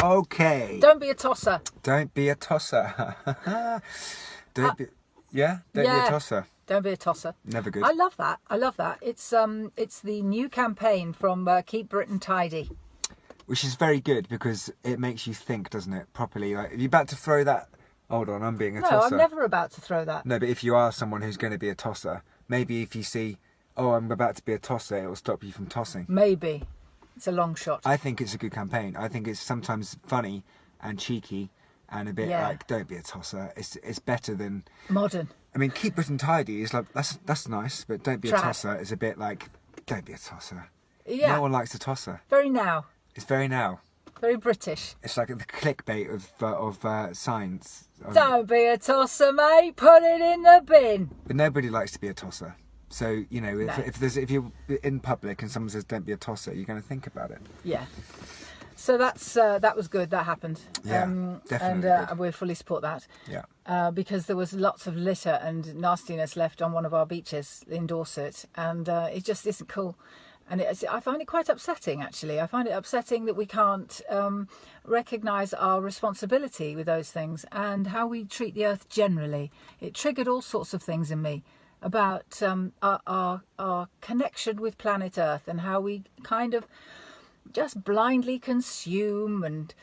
Okay. Don't be a tosser. Don't be a tosser. Don't be a tosser. Don't be a tosser. Never good. I love that. I love that. It's the new campaign from Keep Britain Tidy. Which is very good because it makes you think, doesn't it? Properly. Like, are you about to throw that? Hold on, I'm being a tosser. No, I'm never about to throw that. No, but if you are someone who's going to be a tosser, maybe if you see, oh, I'm about to be a tosser, it will stop you from tossing. Maybe. It's a long shot. I think it's a good campaign. I think it's sometimes funny and cheeky and a bit like, don't be a tosser. It's better than... Modern. I mean, Keep Britain Tidy is like, that's nice, but don't be a tosser is a bit like, don't be a tosser. Yeah. No one likes a tosser. Very now. It's very now. Very British. It's like the clickbait of signs. Don't be a tosser, mate. Put it in the bin. But nobody likes to be a tosser. So, you know, if you're in public and someone says don't be a tosser, you're going to think about it. Yeah. So that was good. That happened. Yeah, definitely. And we fully support that. Yeah. Because there was lots of litter and nastiness left on one of our beaches in Dorset, and it just isn't cool. And I find it quite upsetting, actually. I find it upsetting that we can't recognise our responsibility with those things and how we treat the earth generally. It triggered all sorts of things in me about our connection with planet Earth and how we kind of just blindly consume and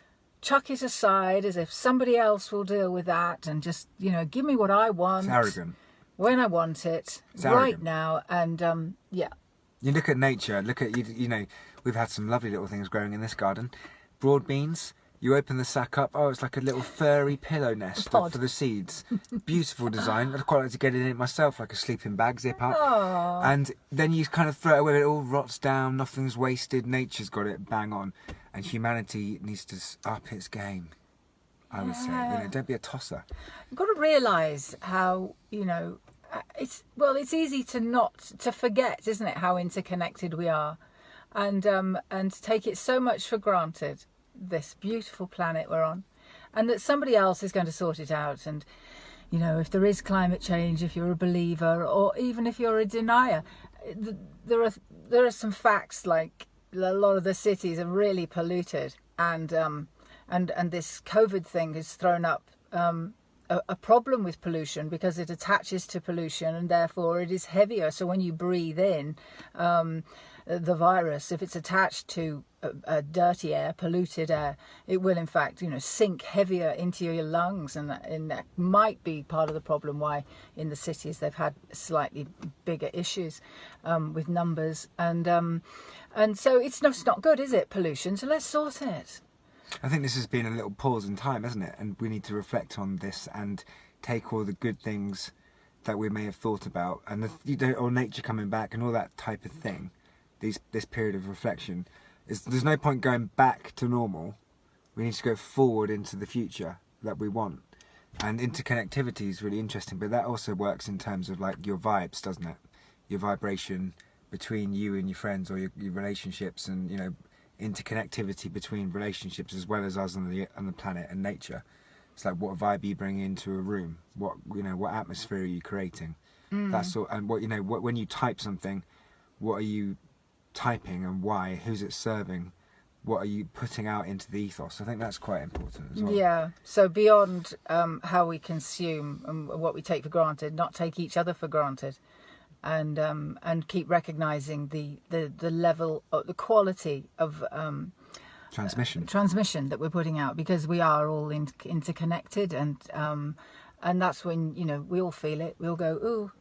chuck it aside as if somebody else will deal with that and just, you know, give me what I want. It's arrogant. When I want it, right now. And, yeah. You look at nature, you know, we've had some lovely little things growing in this garden. Broad beans, you open the sack up, oh, it's like a little furry pillow nest for the seeds. Beautiful design. I'd quite like to get in it myself, like a sleeping bag, zip up. Aww. And then you kind of throw it away, it all rots down, nothing's wasted, nature's got it bang on. And humanity needs to up its game, I would say. You know, don't be a tosser. You've got to realise how, you know, it's easy to forget, isn't it, how interconnected we are, and to take it so much for granted, this beautiful planet we're on, and that somebody else is going to sort it out. And, you know, if there is climate change, if you're a believer or even if you're a denier, there are some facts, like a lot of the cities are really polluted, and this COVID thing has thrown up a problem with pollution because it attaches to pollution and therefore it is heavier. So when you breathe in the virus, if it's attached to dirty air, polluted air, it will in fact, you know, sink heavier into your lungs, and that might be part of the problem why in the cities they've had slightly bigger issues with numbers, and so it's not good, is it, pollution? So let's sort it. I think this has been a little pause in time, hasn't it? And we need to reflect on this and take all the good things that we may have thought about, and or nature coming back and all that type of thing. This period of reflection there's no point going back to normal. We need to go forward into the future that we want. And interconnectivity is really interesting, but that also works in terms of like your vibes, doesn't it? Your vibration between you and your friends, or your relationships, and, you know, interconnectivity between relationships as well as us on the planet and nature. It's like, what vibe you bring into a room, what atmosphere are you creating? That's all. And what, you know, when you type something, what are you typing and why? Who's it serving? What are you putting out into the ethos? I think that's quite important as well. Yeah. So beyond how we consume and what we take for granted, not take each other for granted, and keep recognising the level, the quality of transmission that we're putting out, because we are all interconnected, and that's when, you know, we all feel it. We all go, ooh,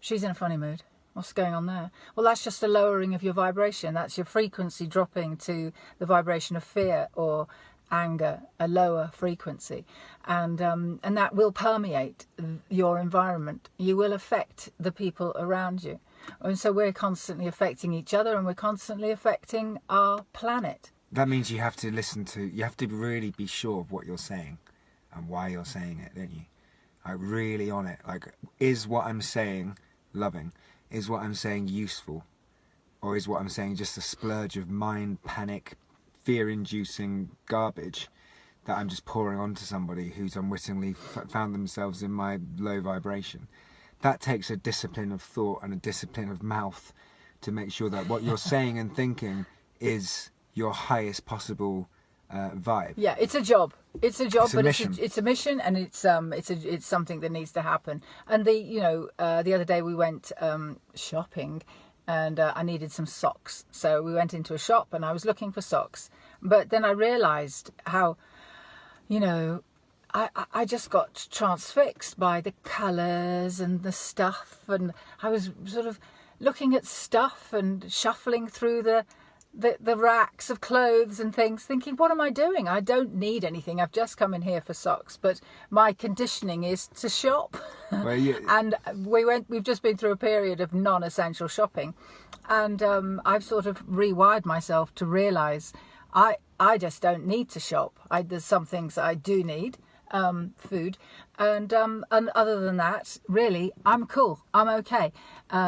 she's in a funny mood. What's going on there? Well, that's just a lowering of your vibration. That's your frequency dropping to the vibration of fear or anger, a lower frequency, and that will permeate your environment. You will affect the people around you, and so we're constantly affecting each other, and we're constantly affecting our planet. That means you have to you have to really be sure of what you're saying and why you're saying it, don't you? Like, really on it. Like, is what I'm saying loving? Is what I'm saying useful? Or is what I'm saying just a splurge of mind panic, fear-inducing garbage that I'm just pouring onto somebody who's unwittingly found themselves in my low vibration? That takes a discipline of thought and a discipline of mouth to make sure that what you're saying and thinking is your highest possible vibe. Yeah, it's a job. It's a job, It's a but mission. it's a mission, and it's something that needs to happen. And the other day we went shopping, and I needed some socks. So we went into a shop, and I was looking for socks. But then I realised how, I just got transfixed by the colours and the stuff, and I was sort of looking at stuff and shuffling through the racks of clothes and things, thinking, what am I doing? I don't need anything. I've just come in here for socks, but my conditioning is to shop. Well, yeah. And we've just been through a period of non-essential shopping, and I've sort of rewired myself to realise I just don't need to shop. There's some things I do need, food, and other than that, really, I'm cool. I'm okay.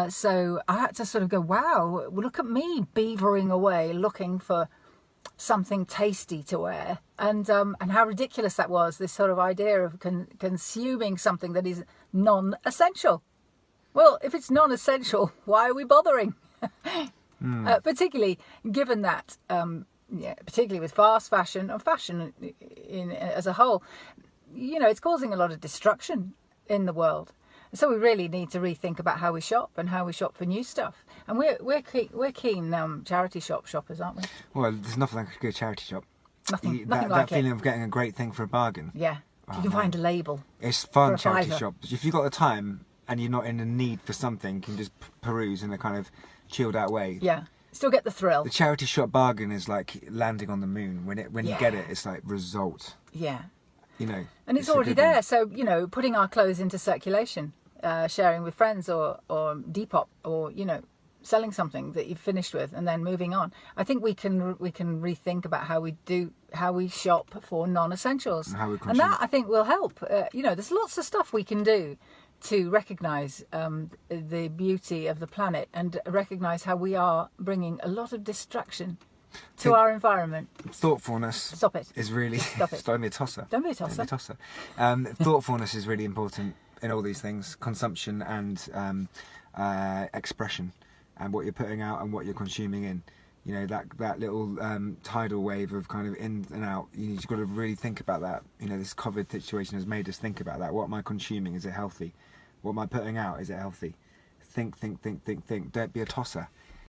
So I had to sort of go, wow, look at me beavering away looking for something tasty to wear, and how ridiculous that was. This sort of idea of consuming something that is non-essential. Well, if it's non-essential, why are we bothering? Particularly given that. Particularly with fast fashion and fashion as a whole, it's causing a lot of destruction in the world. So we really need to rethink about how we shop and how we shop for new stuff. And we're keen charity shoppers, aren't we? Well, there's nothing like a good charity shop. Nothing that like feeling it. of getting a great thing for a bargain. Yeah, you can find a label. It's fun, for a charity £5. shops. If you've got the time and you're not in the need for something, you can just peruse in a kind of chilled out way. Yeah, still get the thrill. The charity shop bargain is like landing on the moon. When you Yeah. get it, it's like result. Yeah. And And it's already there. So, putting our clothes into circulation, sharing with friends or Depop, or, selling something that you've finished with and then moving on. I think we can rethink about how we shop for non-essentials. And how we And consume. that, I think, will help. There's lots of stuff we can do to recognise the beauty of the planet and recognise how we are bringing a lot of distraction to our environment. Thoughtfulness. Stop it. Is really. Stop it. Don't be a tosser. Don't be a tosser. Don't be a tosser. Thoughtfulness is really important in all these things: consumption and expression, and what you're putting out and what you're consuming in. That little tidal wave of kind of in and out. You've got to really think about that. This COVID situation has made us think about that. What am I consuming? Is it healthy? What am I putting out? Is it healthy? Think. Don't be a tosser.